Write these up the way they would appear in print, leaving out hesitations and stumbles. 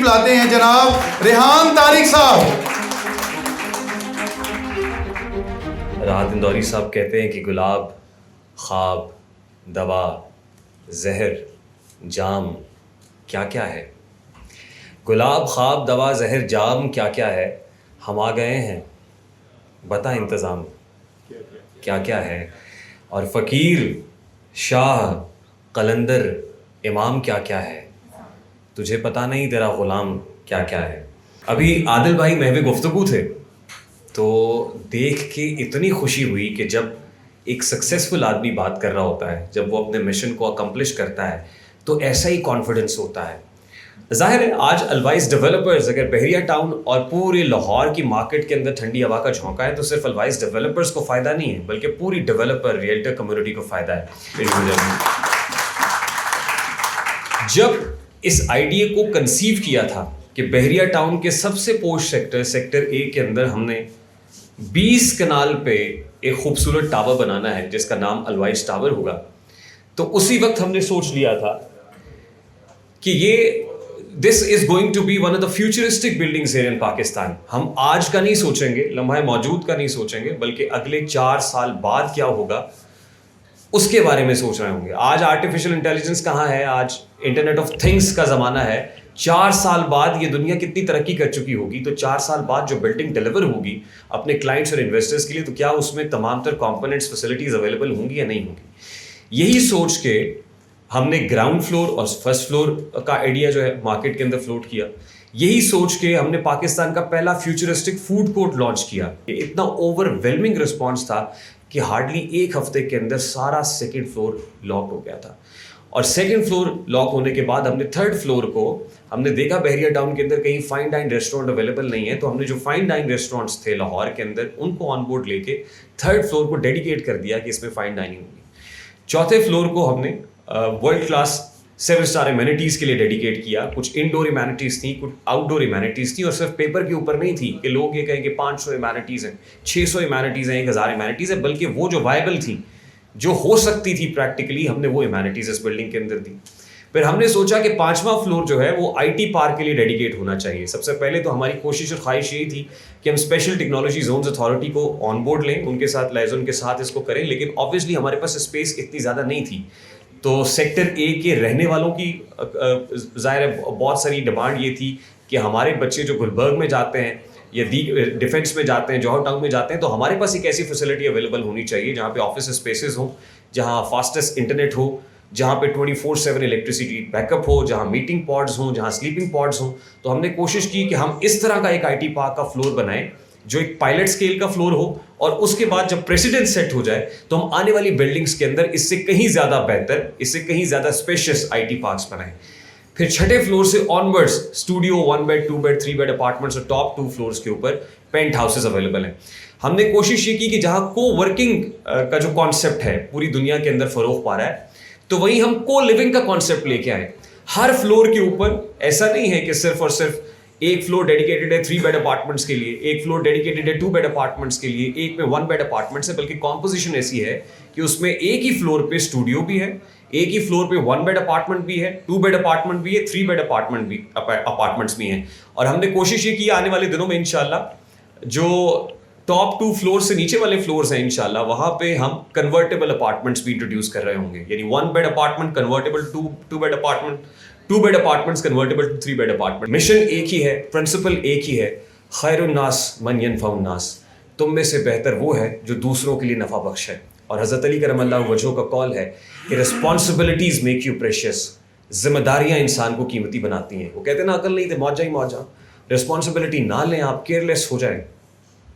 لاتے ہیں جناب ریحان طارق صاحب. راحت اندوری صاحب کہتے ہیں کہ گلاب، خواب، دوا، زہر، جام کیا کیا ہے. گلاب، خواب، دوا، زہر، جام کیا کیا ہے. ہم آ گئے ہیں، بتا انتظام کیا کیا ہے. اور فقیر، شاہ، قلندر، امام کیا کیا ہے. تجھے پتہ نہیں تیرا غلام کیا کیا ہے. ابھی عادل بھائی محو گفتگو تھے تو دیکھ کے اتنی خوشی ہوئی کہ جب ایک سکسیزفل آدمی بات کر رہا ہوتا ہے، جب وہ اپنے مشن کو اکمپلش کرتا ہے تو ایسا ہی کانفیڈنس ہوتا ہے. ظاہر ہے آج الوائز ڈیولپرز اگر بحریہ ٹاؤن اور پورے لاہور کی مارکیٹ کے اندر ٹھنڈی ہوا کا جھونکا ہے تو صرف الوائز ڈیولپرز کو فائدہ نہیں ہے بلکہ پوری ڈیولپر ریئلٹر کمیونٹی کو فائدہ ہے. جب اس آئیڈیا کو کنسیو کیا تھا کہ بحریہ ٹاؤن کے سب سے پوش سیکٹر اے کے اندر ہم نے 20 کنال پہ ایک خوبصورت ٹاور بنانا ہے جس کا نام الوائز ٹاور ہوگا، تو اسی وقت ہم نے سوچ لیا تھا کہ یہ this is going to be one of the futuristic buildings here in Pakistan. ہم آج کا نہیں سوچیں گے، لمحہ موجود کا نہیں سوچیں گے، بلکہ اگلے 4 سال بعد کیا ہوگا اس کے بارے میں سوچ رہے ہوں گے. آج آرٹیفیشل انٹیلیجنس کہاں ہے، آج انٹرنیٹ آف تھنگس کا زمانہ ہے. 4 سال بعد یہ دنیا کتنی ترقی کر چکی ہوگی، تو 4 سال بعد جو بلڈنگ ڈیلیور ہوگی اپنے کلائنٹس اور انویسٹرز کے لیے، تو کیا اس میں تمام تر کمپوننٹس فیسلٹیز اویلیبل ہوں گی یا نہیں ہوں گی. یہی سوچ کے ہم نے گراؤنڈ فلور اور فرسٹ فلور کا آئیڈیا جو ہے مارکیٹ کے اندر فلوٹ کیا. یہی سوچ کے ہم نے پاکستان کا پہلا فیوچرسٹک فوڈ کورٹ لانچ کیا. اتنا اوور ویلمنگ رسپانس تھا کہ ہارڈلی 1 ہفتے کے اندر سارا سیکنڈ فلور لاک ہو گیا تھا. اور سیکنڈ فلور لاک ہونے کے بعد ہم نے تھرڈ فلور کو ہم نے دیکھا بحریہ ٹاؤن کے اندر کہیں فائن ڈائن ریسٹورینٹ اویلیبل نہیں ہے، تو ہم نے جو فائن ڈائن ریسٹورینٹس تھے لاہور کے اندر ان کو آن بورڈ لے کے تھرڈ فلور کو ڈیڈیکیٹ کر دیا کہ اس میں فائن ڈائننگ ہوگی. چوتھے فلور کو ہم نے ورلڈ کلاس 7 اسٹار ایمینٹیز کے لیے ڈیڈیکیٹ کیا. کچھ انڈور ایمینٹیز تھیں، کچھ آؤٹ ڈور ایمینٹیز تھیں، اور صرف پیپر کے اوپر نہیں تھی کہ لوگ یہ کہیں کہ 500 ایمینٹیز ہیں، 600 ایمینٹیز ہیں، 1000 ایمینٹیز ہیں، بلکہ وہ جو وائبل تھیں، جو ہو سکتی تھی پریکٹیکلی، ہم نے وہ ایمینٹیز اس بلڈنگ کے اندر دی. پھر ہم نے سوچا کہ 5واں فلور جو ہے وہ آئی ٹی پارک کے لیے ڈیڈیکیٹ ہونا چاہیے. سب سے پہلے تو ہماری کوشش اور خواہش یہی تھی کہ ہم اسپیشل ٹیکنالوجی زونز اتھارٹی کو آن بورڈ لیں، ان کے ساتھ لائزون کے ساتھ اس کو کریں، لیکن آبویسلی ہمارے پاس اسپیس اتنی زیادہ نہیں تھی. تو سیکٹر اے کے رہنے والوں کی ظاہر ہے بہت ساری ڈیمانڈ یہ تھی کہ ہمارے بچے جو گلبرگ میں جاتے ہیں یا ڈیفینس میں جاتے ہیں، جوہر ٹاؤن میں جاتے ہیں، تو ہمارے پاس ایک ایسی فیسلٹی اویلیبل ہونی چاہیے جہاں پہ آفس اسپیسز ہوں، جہاں فاسٹسٹ انٹرنیٹ ہو، جہاں پہ 24/7 الیکٹریسٹی بیک اپ ہو، جہاں میٹنگ پاڈز ہوں، جہاں سلیپنگ پاڈز ہوں. تو ہم نے کوشش کی کہ ہم اس طرح کا ایک آئی ٹی پارک کا فلور بنائیں جو ایک پائلٹ اسکیل کا فلور ہو، اور اس کے بعد جب پریسیڈنٹ سیٹ ہو جائے تو ہم آنے والی بلڈنگس کے اندر اس سے کہیں زیادہ بہتر، اس سے کہیں زیادہ اسپیشیس آئی ٹی پارکس بنائیں. پھر چھٹے فلور سے onwards studio 1 bed 2 bed 3 bed apartments اور ٹاپ 2 فلورس کے اوپر پینٹ ہاؤسز اویلیبل ہیں. ہم نے کوشش یہ کی کہ جہاں کو ورکنگ کا جو کانسیپٹ ہے پوری دنیا کے اندر فروغ پا رہا ہے، تو وہیں ہم کو لیونگ کا کانسیپٹ لے کے آئے. ہر فلور کے اوپر ایسا نہیں ہے کہ صرف اور صرف ایک فلور ڈیڈیکیٹڈ ہے 3 بیڈ اپارٹمنٹس کے لیے، ایک فلور ڈیڈیکیٹڈ ہے 2 بیڈ اپارٹمنٹس کے لیے، ایک میں 1 بیڈ اپارٹمنٹس ہے، بلکہ کمپوزیشن ایسی ہے کہ اس میں ایک ہی فلور پہ اسٹوڈیو بھی ہے، ایک ہی فلور پہ 1 بیڈ اپارٹمنٹ بھی ہے، 2 بیڈ اپارٹمنٹ بھی ہے، 3 بیڈ اپارٹمنٹس بھی ہیں. اور ہم نے کوشش یہ کی آنے والے دنوں میں انشاءاللہ جو ٹاپ 2 فلور سے نیچے والے فلورز ہیں انشاءاللہ وہاں پہ ہم کنورٹیبل اپارٹمنٹس بھی انٹروڈیوس کر رہے ہوں گے. یعنی 1 bed apartment convertible 2 bed apartment, 2 bed apartments convertible 3 bed apartment. Mission ایک ہی ہے، پرنسپل ایک ہی ہے، خیر الناس من ينفع الناس. تم میں سے بہتر وہ ہے جو دوسروں کے لیے نفع بخش ہے. اور حضرت علی کرم اللہ وجہہ کا قول ہے کہ رسپانسبلٹیز میک یو پریشیس. ذمہ داریاں انسان کو قیمتی بناتی ہیں. وہ کہتے ہیں نا عقل نہیں تھے موجہ ہی موجہ. رسپانسبلٹی نہ لیں آپ، کیئرلیس ہو جائیں،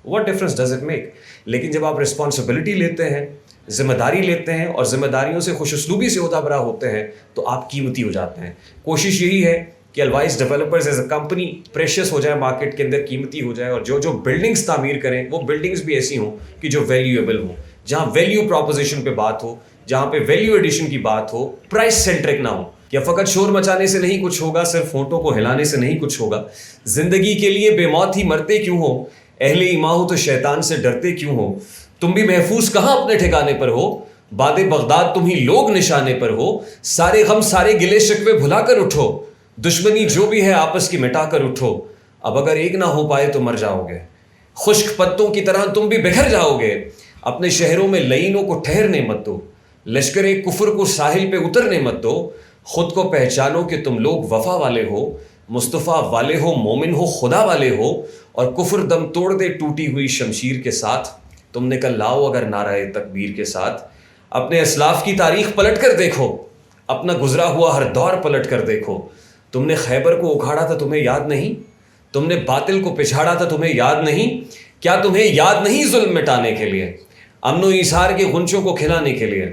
what difference does it make. لیکن جب آپ رسپانسبلٹی لیتے ہیں، ذمہ داری لیتے ہیں اور ذمہ داریوں سے خوش اسلوبی سے عہدہ برا ہوتے ہیں تو آپ قیمتی ہو جاتے ہیں. کوشش یہی ہے کہ always developers as a company precious ہو جائے، مارکیٹ کے اندر قیمتی ہو جائے، اور جو بلڈنگس تعمیر کریں وہ بلڈنگس بھی ایسی ہوں کہ جو ویلیویبل ہوں، جہاں ویلیو پروپوزیشن پہ بات ہو، جہاں پہ ویلیو ایڈیشن کی بات ہو، پرائس سینٹرک نہ ہو. یا فقط شور مچانے سے نہیں کچھ ہوگا، صرف ہونٹوں کو ہلانے سے نہیں کچھ ہوگا. زندگی کے لیے بے موت ہی مرتے کیوں ہو، اہل ایمان ہو تو شیطان سے ڈرتے کیوں ہو. تم بھی محفوظ کہاں اپنے ٹھکانے پر ہو، باد بغداد تم ہی لوگ نشانے پر ہو. سارے غم سارے گلے شکوے بھلا کر اٹھو، دشمنی جو بھی ہے آپس کی مٹا کر اٹھو, اب اگر ایک نہ ہو پائے تو مر جاؤ گے. خشک پتوں کی طرح تم بھی بکھر جاؤ گے. اپنے شہروں میں لعینوں کو ٹھہرنے مت دو, لشکر کفر کو ساحل پہ اترنے مت دو. خود کو پہچانو کہ تم لوگ وفا والے ہو, مصطفیٰ والے ہو, مومن ہو, خدا والے ہو, اور کفر دم توڑ دے ٹوٹی ہوئی شمشیر کے ساتھ. تم نے کل لاؤ اگر نعرہ تکبیر کے ساتھ. اپنے اسلاف کی تاریخ پلٹ کر دیکھو, اپنا گزرا ہوا ہر دور پلٹ کر دیکھو. تم نے خیبر کو اکھاڑا تھا, تمہیں یاد نہیں؟ تم نے باطل کو پچھاڑا تھا, تمہیں یاد نہیں؟ کیا تمہیں یاد نہیں ظلم مٹانے کے لیے, امن و ایثار کے غنچوں کو کھلانے کے لیے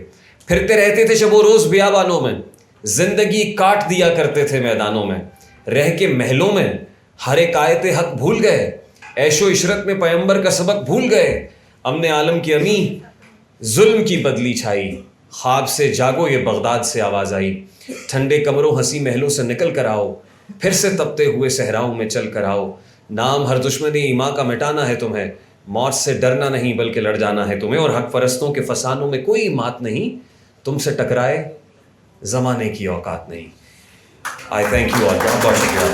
پھرتے رہتے تھے شب و روز بیابانوں میں, زندگی کاٹ دیا کرتے تھے میدانوں میں, رہ کے محلوں میں ہر ایک آیت حق بھول گئے, عیش و عشرت میں پیغمبر کا سبق بھول گئے. امن عالم کی امین ظلم کی بدلی چھائی, خواب سے جاگو یہ بغداد سے آواز آئی. ٹھنڈے کمروں ہنسی محلوں سے نکل کر آؤ, پھر سے تپتے ہوئے صحراؤں میں چل کر آؤ. نام ہر دشمنی ایمان کا مٹانا ہے تمہیں, موت سے ڈرنا نہیں بلکہ لڑ جانا ہے تمہیں. اور حق پرستوں کے فسانوں میں کوئی مات نہیں, تم سے ٹکرائے زمانے کی اوقات نہیں. آئی تھینک یو آل, بہت بہت شکریہ.